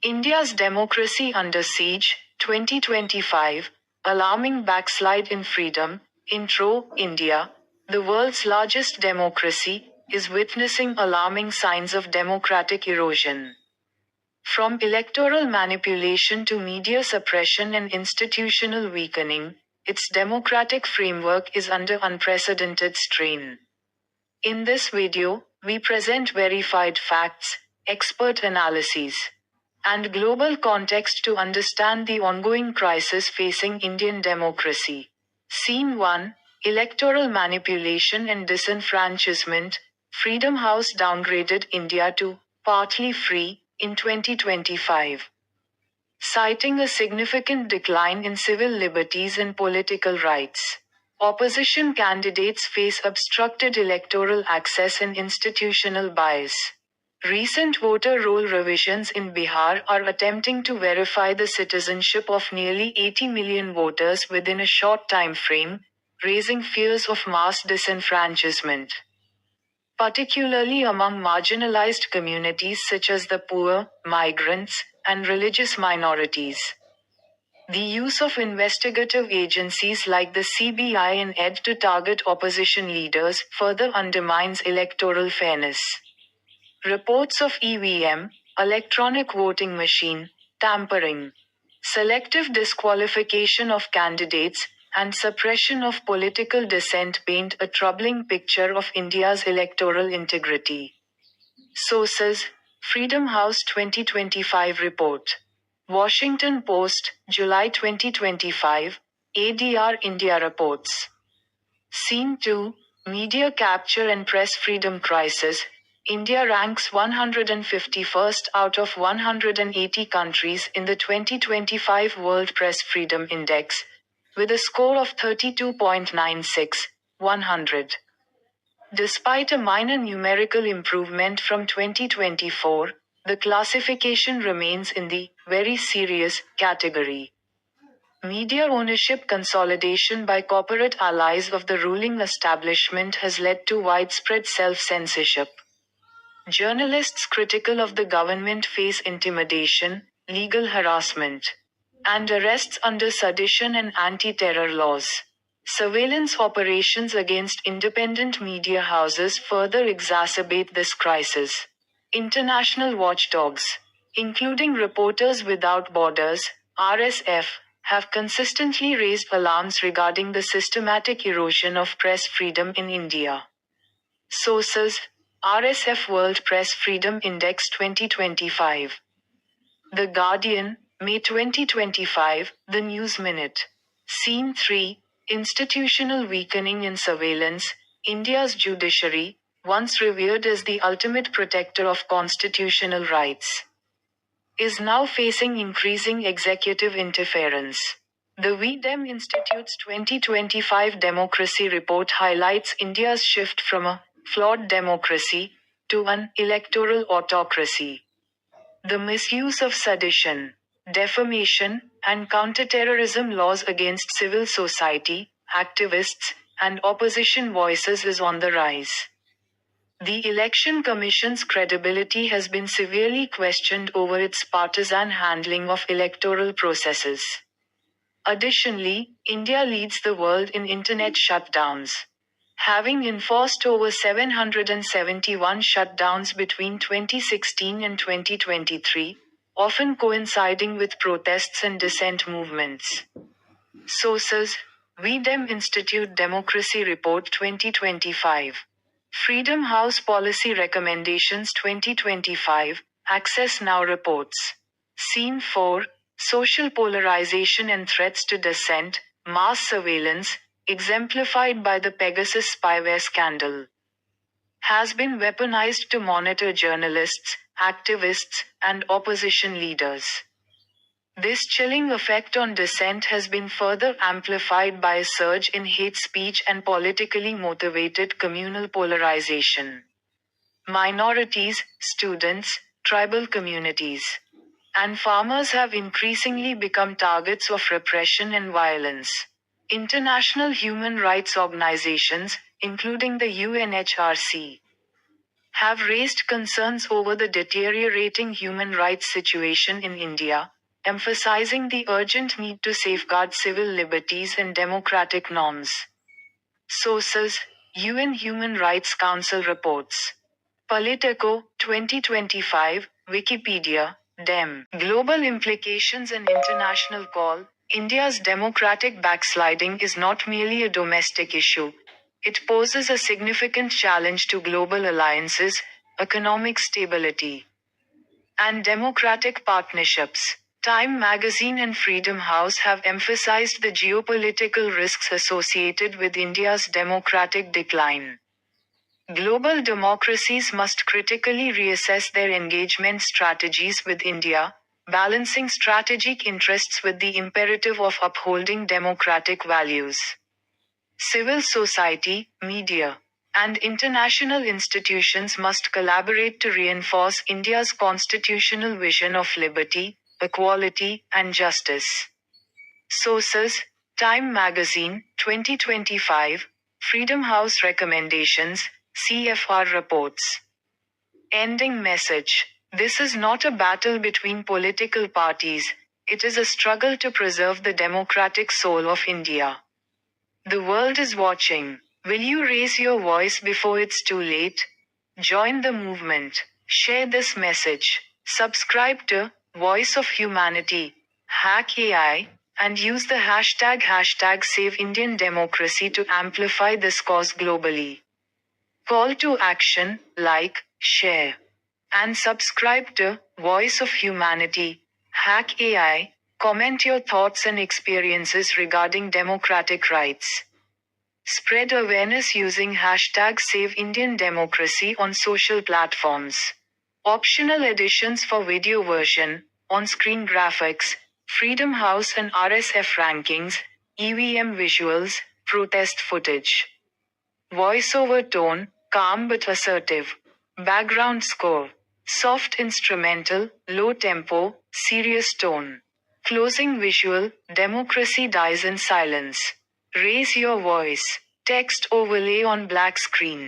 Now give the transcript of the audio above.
India's Democracy Under Siege, 2025, Alarming Backslide in Freedom. Intro. India, the world's largest democracy, is witnessing alarming signs of democratic erosion. From electoral manipulation to media suppression and institutional weakening, its democratic framework is under unprecedented strain. In this video, we present verified facts, expert analyses, and global context to understand the ongoing crisis facing Indian democracy. Scene 1: Electoral Manipulation and Disenfranchisement. Freedom House downgraded India to partly free in 2025, citing a significant decline in civil liberties and political rights. Opposition candidates face obstructed electoral access and institutional bias. Recent voter roll revisions in Bihar are attempting to verify the citizenship of nearly 80 million voters within a short time frame, raising fears of mass disenfranchisement, particularly among marginalized communities such as the poor, migrants, and religious minorities. The use of investigative agencies like the CBI and ED to target opposition leaders further undermines electoral fairness. Reports of EVM, electronic voting machine, tampering, selective disqualification of candidates, and suppression of political dissent paint a troubling picture of India's electoral integrity. Sources: Freedom House 2025 report. Washington Post, July 2025, ADR India reports. Scene 2: Media Capture and Press Freedom Crisis. India ranks 151st out of 180 countries in the 2025 World Press Freedom Index, with a score of 32.96, 100. Despite a minor numerical improvement from 2024, the classification remains in the very serious category. Media ownership consolidation by corporate allies of the ruling establishment has led to widespread self-censorship. Journalists critical of the government face intimidation, legal harassment, and arrests under sedition and anti-terror laws. Surveillance operations against independent media houses further exacerbate this crisis. International watchdogs, including Reporters Without Borders, RSF, have consistently raised alarms regarding the systematic erosion of press freedom in India. Sources: RSF World Press Freedom Index 2025. The Guardian, May 2025, The News Minute. Scene 3: Institutional Weakening in Surveillance. India's judiciary, once revered as the ultimate protector of constitutional rights, is now facing increasing executive interference. The VDem Institute's 2025 Democracy Report highlights India's shift from a flawed democracy to an electoral autocracy. The misuse of sedition, defamation, and counterterrorism laws against civil society, activists, and opposition voices is on the rise. The Election Commission's credibility has been severely questioned over its partisan handling of electoral processes. Additionally, India leads the world in internet shutdowns, having enforced over 771 shutdowns between 2016 and 2023, often coinciding with protests and dissent movements. Sources: VDem Institute Democracy Report 2025. Freedom House Policy Recommendations 2025, Access Now reports. Scene 4: Social polarization and threats to dissent, mass surveillance, exemplified by the Pegasus spyware scandal, has been weaponized to monitor journalists, activists, and opposition leaders. This chilling effect on dissent has been further amplified by a surge in hate speech and politically motivated communal polarization. Minorities, students, tribal communities, and farmers have increasingly become targets of repression and violence. International human rights organizations, including the UNHRC, have raised concerns over the deteriorating human rights situation in India, emphasizing the urgent need to safeguard civil liberties and democratic norms. Sources: UN Human Rights Council reports. Politico, 2025, Wikipedia, Dem. Global implications and international call. India's democratic backsliding is not merely a domestic issue. It poses a significant challenge to global alliances, economic stability, and democratic partnerships. Time magazine and Freedom House have emphasized the geopolitical risks associated with India's democratic decline. Global democracies must critically reassess their engagement strategies with India, balancing strategic interests with the imperative of upholding democratic values. Civil society, media, and international institutions must collaborate to reinforce India's constitutional vision of liberty, equality, and justice. Sources: Time Magazine, 2025, Freedom House Recommendations, CFR Reports. Ending message: this is not a battle between political parties, it is a struggle to preserve the democratic soul of India. The world is watching. Will you raise your voice before it's too late? Join the movement. Share this message. Subscribe to Voice of Humanity, Haque AI, and use the hashtag Save Indian Democracy to amplify this cause globally. Call to action: like, share, and subscribe to Voice of Humanity, Haque AI. Comment your thoughts and experiences regarding democratic rights. Spread awareness using hashtag Save Indian Democracy on social platforms. Optional editions for video version, on-screen graphics, Freedom House and RSF rankings, EVM visuals, protest footage. Voiceover tone, calm but assertive. Background score. Soft instrumental, low tempo, serious tone. Closing visual: democracy dies in silence. Raise your voice. Text overlay on black screen.